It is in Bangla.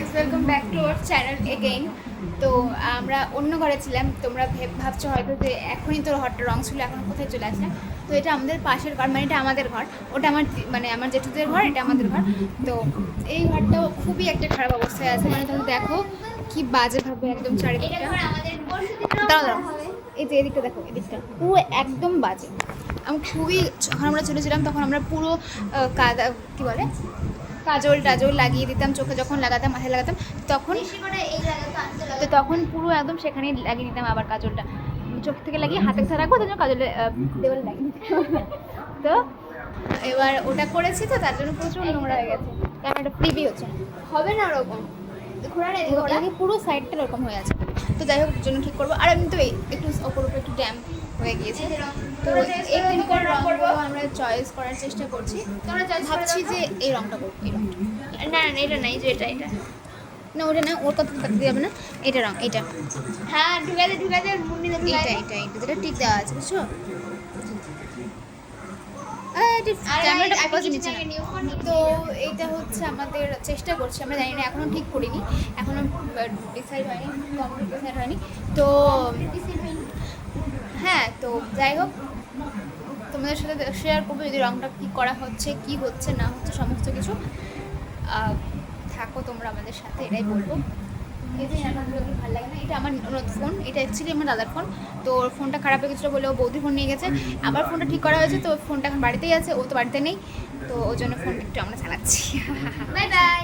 Guys, welcome back to our channel again. তো আমরা অন্য ঘরে ছিলাম। তোমরা ভাবছো হয়তো যে এখনই তো ঘরটা রং ছিল, এখন কোথায় চলে আসলাম। তো এটা আমাদের পাশের ঘর, মানে এটা আমাদের ঘর, ওটা আমার জেঠুদের ঘর, এটা আমাদের ঘর। তো এই ঘরটাও খুবই একটা খারাপ অবস্থায় আছে, মানে তুমি দেখো কি বাজেভাবে একদম চারিদিকটা। দাঁড়াও দাঁড়াও, এই যে এদিকটা দেখো, এদিকটা পুরো একদম বাজে। আমি খুবই, যখন আমরা চলেছিলাম তখন আমরা পুরো কাদা কী বলে কাজল টাজল লাগিয়ে দিতাম চোখে, যখন লাগাতাম মাথায় লাগাতাম তখন, তো তখন পুরো একদম সেখানেই লাগিয়ে দিতাম আবার কাজলটা, চোখ থেকে লাগিয়ে হাতে কোথায় রাখবো তার জন্য কাজলে দেওয়ালে লাগিয়ে দিতাম। তো এবার ওটা করেছি, তো তার জন্য প্রচুর নোংরা হয়ে গেছে, কারণ এটা ফ্রিবি হচ্ছে, হবে না ওরকম ঘোরা পুরো সাইডটা এরকম হয়ে আছে। তো যাই হোক, জন্য ঠিক করবো। আর আমি তো একটু ওপর উপর একটু ড্যাম্প হয়ে গিয়েছে, তো এই তিনটার রঙগুলো আমরা চয়েস করার চেষ্টা করছি। ভাবছি যে এই রঙটা করবো, এই রঙটা না না এটা নাই, যে এটা না ওটা না, ওর কথা কাটতে যাবে না, এটা রঙ, এটা হ্যাঁ ঢুকাতে মুন্ডিতে ঢুকাতে, এটা যেটা টিক দেওয়া আছে, বুঝছো? ক্যামেরাটা ফোকাস নিচ্ছে না। তো এইটা হচ্ছে আমাদের চেষ্টা করছি, আমরা জানি না, এখনও ঠিক করিনি, এখনও ডিসাইড হয়নি, কমপ্লিট ডিসাইড হয়নি। তো হ্যাঁ, তো যাই হোক, তোমাদের সাথে শেয়ার করবো যদি রঙটা কী করা হচ্ছে, কি হচ্ছে না হচ্ছে, সমস্ত কিছু। থাকো তোমরা আমাদের সাথে, এটাই বলবো। এই যে ভালো লাগে না, এটা আমার ফোন, এটা অ্যাকচুয়ালি আমার দাদার ফোন। তো ওর ফোনটা খারাপ হয়ে গেছিলো বলে ও বৌদির ফোন নিয়ে গেছে, আবার ফোনটা ঠিক করা হয়েছে, তো ফোনটা এখন বাড়িতেই আছে, ও তো বাড়িতে নেই, তো ওই জন্য ফোনটা একটু আমরা চালাচ্ছি। Bye bye.